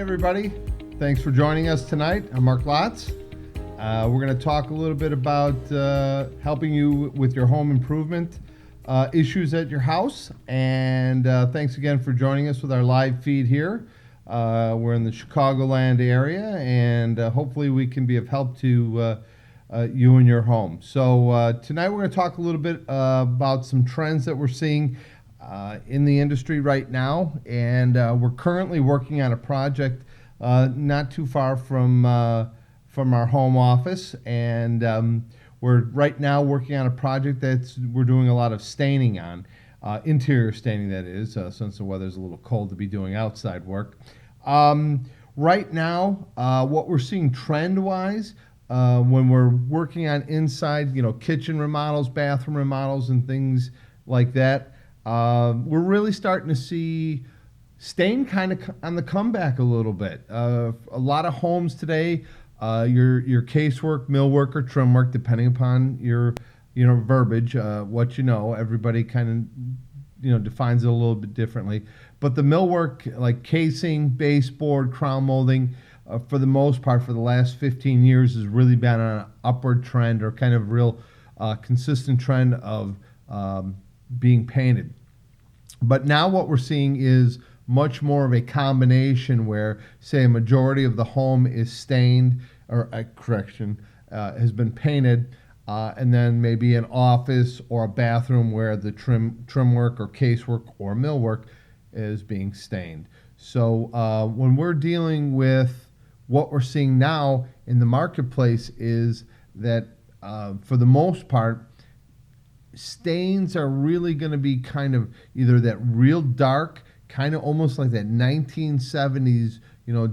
everybody. Thanks for joining us tonight. I'm Mark Lotz. We're going to talk a little bit about helping you with your home improvement issues at your house. And thanks again for joining us with our live feed here. We're in the Chicagoland area, and hopefully we can be of help to you and your home. So tonight we're going to talk a little bit about some trends that we're seeing in the industry right now, and we're currently working on a project not too far from our home office, and we're right now working on a project we're doing a lot of staining on, interior staining that is, since the weather's a little cold to be doing outside work. Right now, what we're seeing trend-wise, when we're working on inside, kitchen remodels, bathroom remodels, and things like that, we're really starting to see stain kind of on the comeback a little bit. A lot of homes today, your casework, millwork, or trim work, depending upon your verbiage, what everybody kind of defines it a little bit differently. But the millwork, like casing, baseboard, crown molding, for the most part, for the last 15 years, has really been on an upward trend, or kind of real consistent trend of being painted. But now what we're seeing is much more of a combination where, say, a majority of the home is stained, or has been painted, and then maybe an office or a bathroom where the trim work or casework or millwork is being stained. So when we're dealing with what we're seeing now in the marketplace is that for the most part, stains are really going to be kind of either that real dark, kind of almost like that 1970s,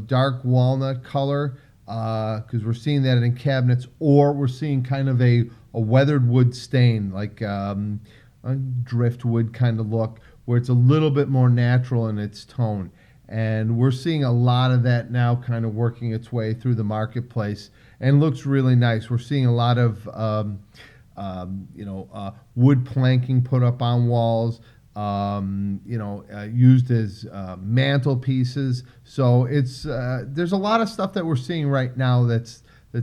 dark walnut color, because we're seeing that in cabinets, or we're seeing kind of a weathered wood stain, like a driftwood kind of look, where it's a little bit more natural in its tone. And we're seeing a lot of that now kind of working its way through the marketplace, and looks really nice. We're seeing a lot of wood planking put up on walls, used as mantelpieces. So it's there's a lot of stuff that we're seeing right now that's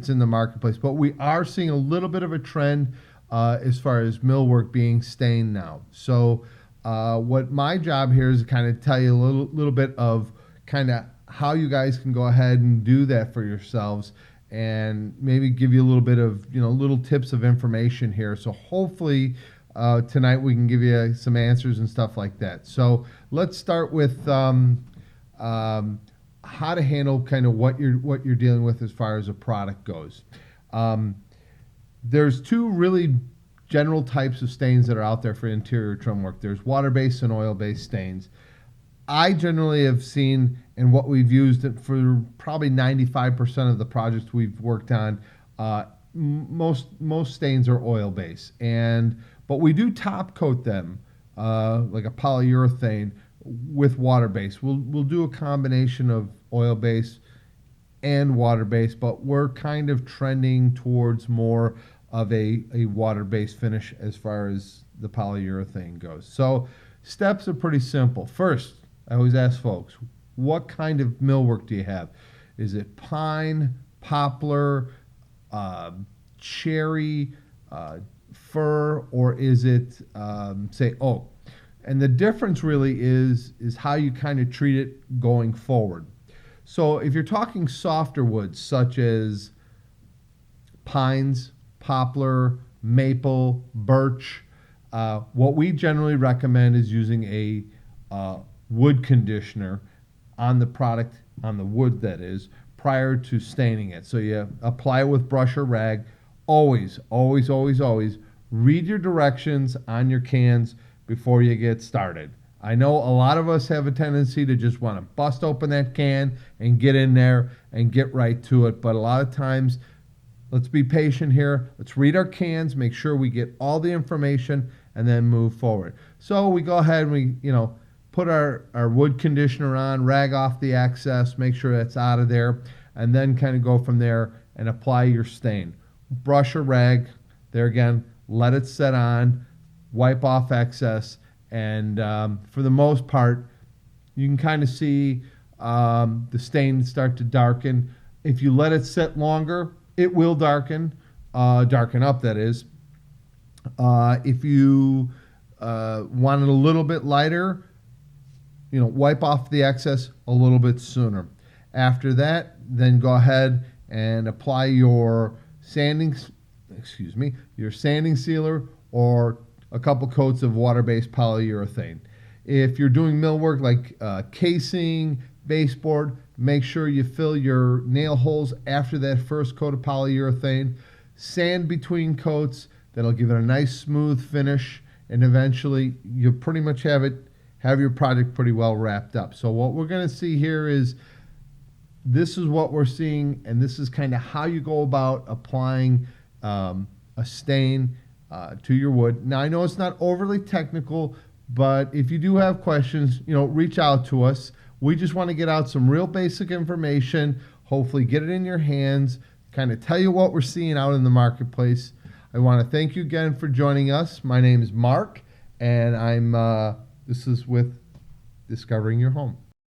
in the marketplace. But we are seeing a little bit of a trend as far as millwork being stained now. So what my job here is to kind of tell you a little bit of kind of how you guys can go ahead and do that for yourselves, and maybe give you a little bit of little tips of information here. So hopefully tonight we can give you some answers and stuff like that. So let's start with how to handle kind of what you're dealing with as far as a product goes. There's two really general types of stains that are out there for interior trim work. There's water-based and oil-based stains. I generally have seen, and what we've used for probably 95% of the projects we've worked on, most stains are oil-based, but we do top coat them like a polyurethane with water-based. We'll do a combination of oil-based and water-based, but we're kind of trending towards more of a water-based finish as far as the polyurethane goes. So steps are pretty simple. First, I always ask folks, what kind of millwork do you have? Is it pine, poplar, cherry, fir, or is it, say, oak? And the difference really is how you kind of treat it going forward. So if you're talking softer woods, such as pines, poplar, maple, birch, what we generally recommend is using a wood conditioner on the product, on the wood that is, prior to staining it. So you apply it with brush or rag. Always, always, always, always read your directions on your cans before you get started. I know a lot of us have a tendency to just want to bust open that can and get in there and get right to it, but a lot of times, let's be patient here. Let's read our cans, make sure we get all the information, and then move forward. So we go ahead and we, put our wood conditioner on, rag off the excess, make sure that's out of there, and then kind of go from there and apply your stain. Brush or rag, there again, let it set on, wipe off excess, and for the most part, you can kind of see the stains start to darken. If you let it sit longer, it will darken up, that is. If you want it a little bit lighter, wipe off the excess a little bit sooner. After that, then go ahead and apply your sanding sealer or a couple coats of water-based polyurethane. If you're doing millwork like casing, baseboard, make sure you fill your nail holes after that first coat of polyurethane. Sand between coats. That'll give it a nice smooth finish, and eventually you'll pretty much have your project pretty well wrapped up. So what we're going to see here is this is what we're seeing, and this is kind of how you go about applying a stain to your wood. Now, I know it's not overly technical, but if you do have questions, reach out to us. We just want to get out some real basic information, hopefully get it in your hands, kind of tell you what we're seeing out in the marketplace. I want to thank you again for joining us. My name is Mark, and this is with Discovering Your Home.